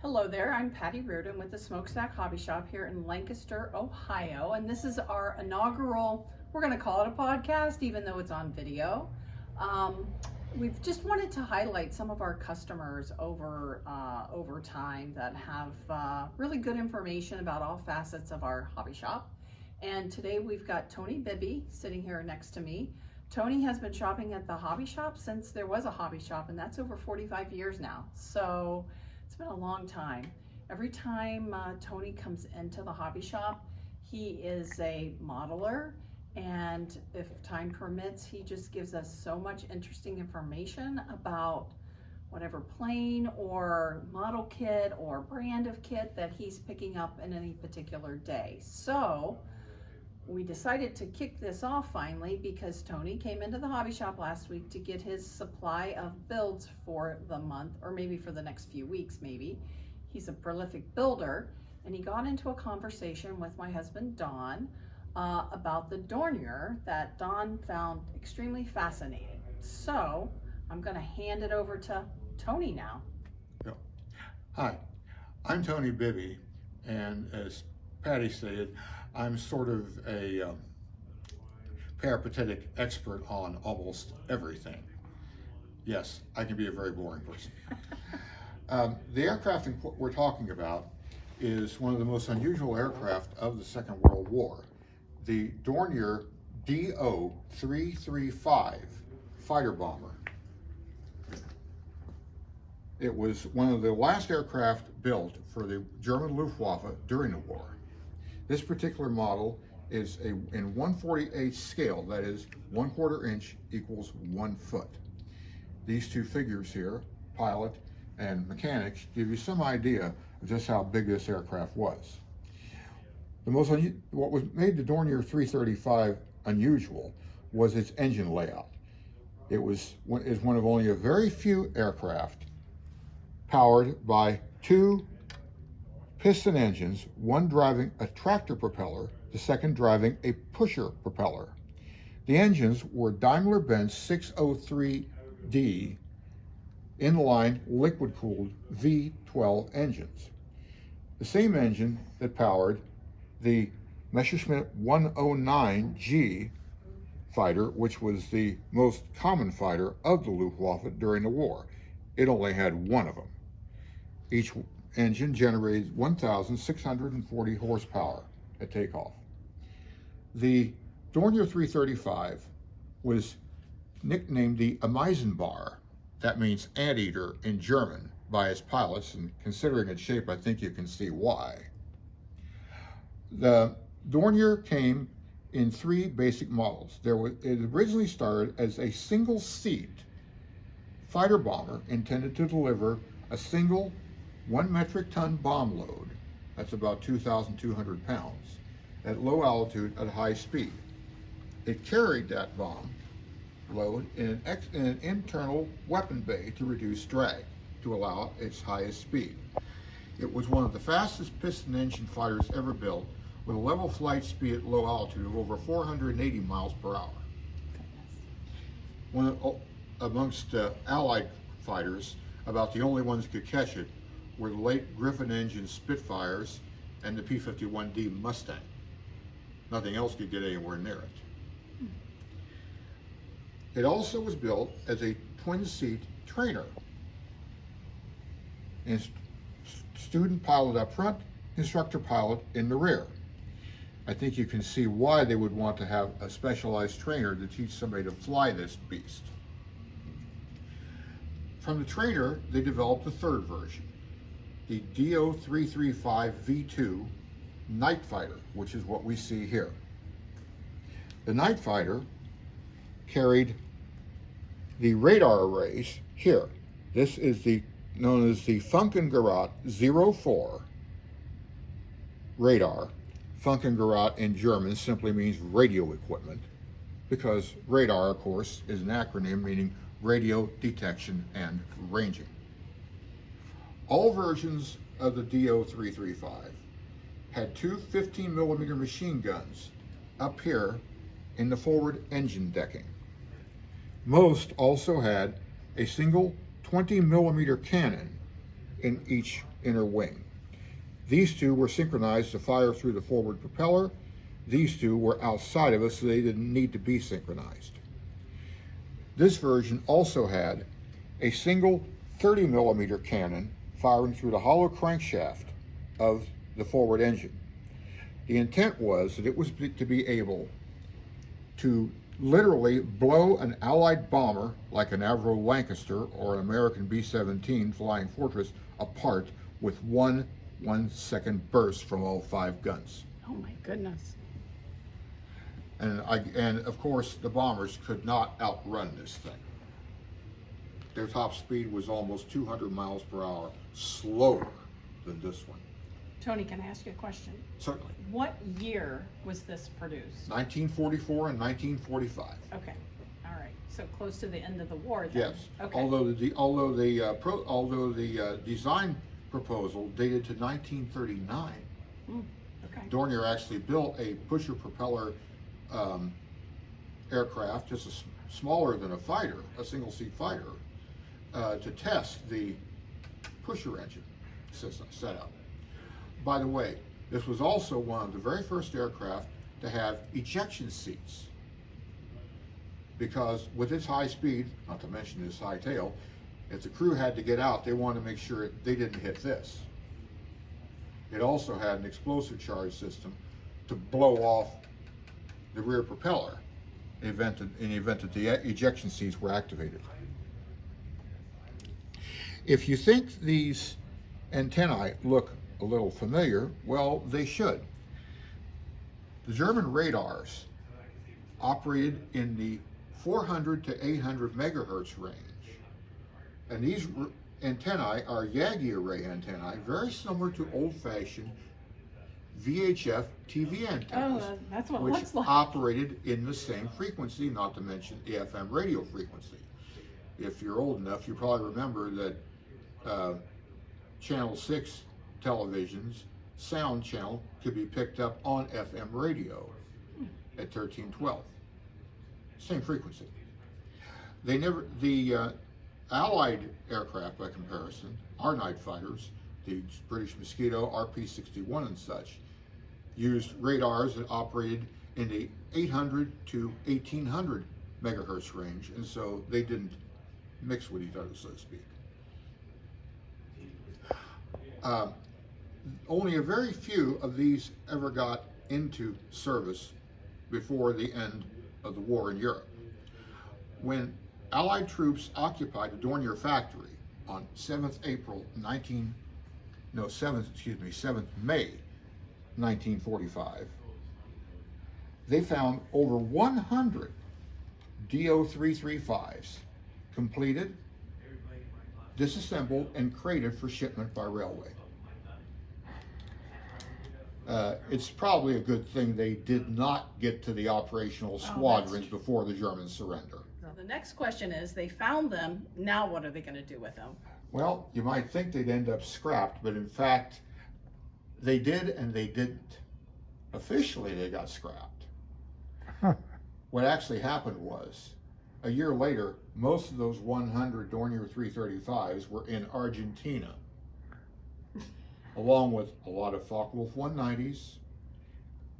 Hello there, I'm Patty Reardon with the Smokestack Hobby Shop here in Lancaster, Ohio, and this is our inaugural, we're going to call it a podcast even though it's on video. We've just wanted to highlight some of our customers over time that have really good information about all facets of our hobby shop. And today we've got Tony Bibbee sitting here next to me. Tony has been shopping at the hobby shop since there was a hobby shop, and that's over 45 years now. So it's been a long time. Every time Tony comes into the hobby shop, he is a modeler, and if time permits, he just gives us so much interesting information about whatever plane or model kit or brand of kit that he's picking up in any particular day. So we decided to kick this off finally because Tony came into the hobby shop last week to get his supply of builds for the month, or maybe for the next few weeks maybe. He's a prolific builder, and he got into a conversation with my husband Don about the Dornier that Don found extremely fascinating. So I'm going to hand it over to Tony now. Hi, I'm Tony Bibbee, and as Patty stated, I'm sort of a peripatetic expert on almost everything. Yes, I can be a very boring person. The aircraft we're talking about is one of the most unusual aircraft of the Second World War, the Dornier DO-335 fighter bomber. It was one of the last aircraft built for the German Luftwaffe during the war. This particular model is in 1/48 scale, that is 1/4 inch equals 1 foot. These two figures here, pilot and mechanics, give you some idea of just how big this aircraft was. What made the Dornier 335 unusual was its engine layout. It is one of only a very few aircraft powered by two piston engines, one driving a tractor propeller, the second driving a pusher propeller. The engines were Daimler-Benz 603D inline liquid-cooled V12 engines. The same engine that powered the Messerschmitt 109G fighter, which was the most common fighter of the Luftwaffe during the war. It only had one of them. Each engine generated 1,640 horsepower at takeoff. The Dornier 335 was nicknamed the Ameisenbar, that means anteater in German, by its pilots, and considering its shape, I think you can see why. The Dornier came in three basic models. It originally started as a single-seat fighter bomber intended to deliver a single 1 metric ton bomb load, that's about 2,200 pounds, at low altitude at high speed. It carried that bomb load in an internal weapon bay to reduce drag, to allow its highest speed. It was one of the fastest piston engine fighters ever built, with a level flight speed at low altitude of over 480 miles per hour. Amongst Allied fighters, about the only ones that could catch it were the late Griffin engine Spitfires and the P-51D Mustang. Nothing else could get anywhere near it. It also was built as a twin-seat trainer. And student pilot up front, instructor pilot in the rear. I think you can see why they would want to have a specialized trainer to teach somebody to fly this beast. From the trainer, they developed a third version, the DO-335 V2 Night Fighter, which is what we see here. The Night Fighter carried the radar arrays here. This is known as the Funkgerät 04 radar. Funkgerät in German simply means radio equipment, because radar, of course, is an acronym meaning radio detection and ranging. All versions of the DO-335 had two 15mm machine guns up here in the forward engine decking. Most also had a single 20mm cannon in each inner wing. These two were synchronized to fire through the forward propeller. These two were outside of it, so they didn't need to be synchronized. This version also had a single 30 millimeter cannon firing through the hollow crankshaft of the forward engine. The intent was that it was to be able to literally blow an Allied bomber like an Avro Lancaster or an American B-17 Flying Fortress apart with one 1-second burst from all 5 guns. Oh my goodness. And of course, the bombers could not outrun this thing. Their top speed was almost 200 miles per hour slower than this one. Tony, can I ask you a question? Certainly. What year was this produced? 1944 and 1945. Okay, all right. So close to the end of the war then. Yes. Okay. Although the design proposal dated to 1939. Okay. Dornier actually built a pusher propeller aircraft, just smaller than a fighter, a single seat fighter, to test the pusher engine system setup. By the way, this was also one of the very first aircraft to have ejection seats, because with its high speed, not to mention its high tail, if the crew had to get out, they wanted to make sure they didn't hit this. It also had an explosive charge system to blow off the rear propeller in the event that the ejection seats were activated. If you think these antennae look a little familiar, well, they should. The German radars operated in the 400 to 800 megahertz range. And these antennae are Yagi array antennae, very similar to old-fashioned VHF TV antennas, that's what it which looks like. operated in the same frequency, not to mention the FM radio frequency. If you're old enough, you probably remember that Channel 6 television's sound channel could be picked up on FM radio at 1312. Same frequency. The Allied aircraft, by comparison, our night fighters, the British Mosquito, RP-61 and such, used radars that operated in the 800 to 1800 megahertz range, and so they didn't mix with each other, so to speak. Only a very few of these ever got into service before the end of the war in Europe. When Allied troops occupied the Dornier factory on 7th May 1945, they found over 100 DO-335s completed, disassembled, and crated for shipment by railway. It's probably a good thing they did not get to the operational squadrons before the Germans surrender. So the next question is, they found them, now what are they going to do with them? Well, you might think they'd end up scrapped, but in fact, they did and they didn't. Officially, they got scrapped. What actually happened was, a year later, most of those 100 Dornier 335s were in Argentina, along with a lot of Focke-Wulf 190s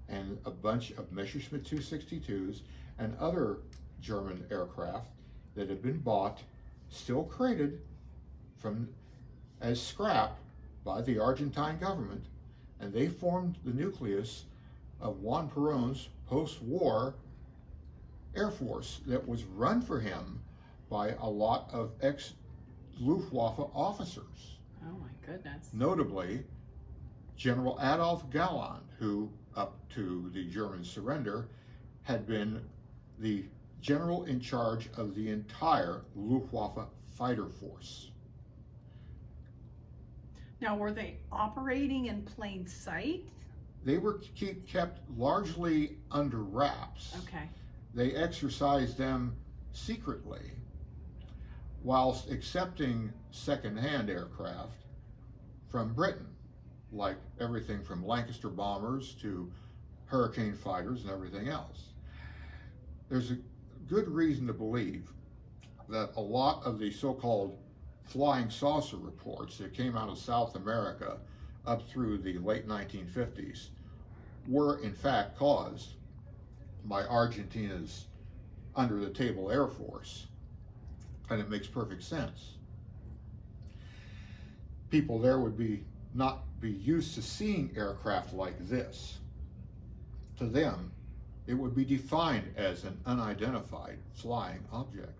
and a bunch of Messerschmitt 262s and other German aircraft that had been bought, still crated as scrap by the Argentine government, and they formed the nucleus of Juan Perón's post-war Air Force that was run for him by a lot of ex-Luftwaffe officers. Oh my goodness. Notably, General Adolf Galland, who, up to the German surrender, had been the general in charge of the entire Luftwaffe fighter force. Now, were they operating in plain sight? They were kept largely under wraps. Okay. They exercised them secretly, whilst accepting second-hand aircraft from Britain, like everything from Lancaster bombers to Hurricane fighters and everything else. There's a good reason to believe that a lot of the so-called flying saucer reports that came out of South America up through the late 1950s were in fact caused by Argentina's under-the-table Air Force, and it makes perfect sense. People there would not be used to seeing aircraft like this. To them, it would be defined as an unidentified flying object.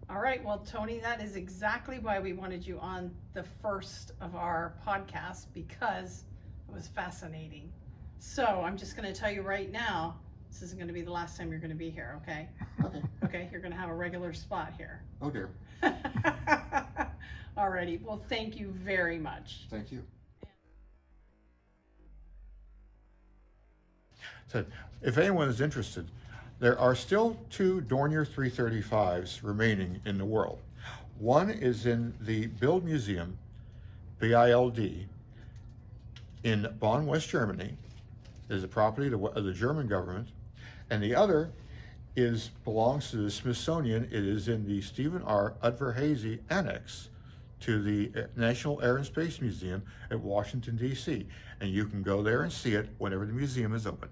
All right, well, Tony, that is exactly why we wanted you on the first of our podcasts, because it was fascinating. So I'm just going to tell you right now, this isn't going to be the last time you're going to be here, okay? Okay. Okay, you're going to have a regular spot here. Oh dear. Alrighty, well, thank you very much. Thank you. So, if anyone is interested, there are still 2 Dornier 335s remaining in the world. One is in the Bild Museum, BILD, in Bonn, West Germany. It is the property of the German government. And the other belongs to the Smithsonian. It is in the Stephen R. Udvar-Hazy Annex to the National Air and Space Museum at Washington, D.C. And you can go there and see it whenever the museum is open.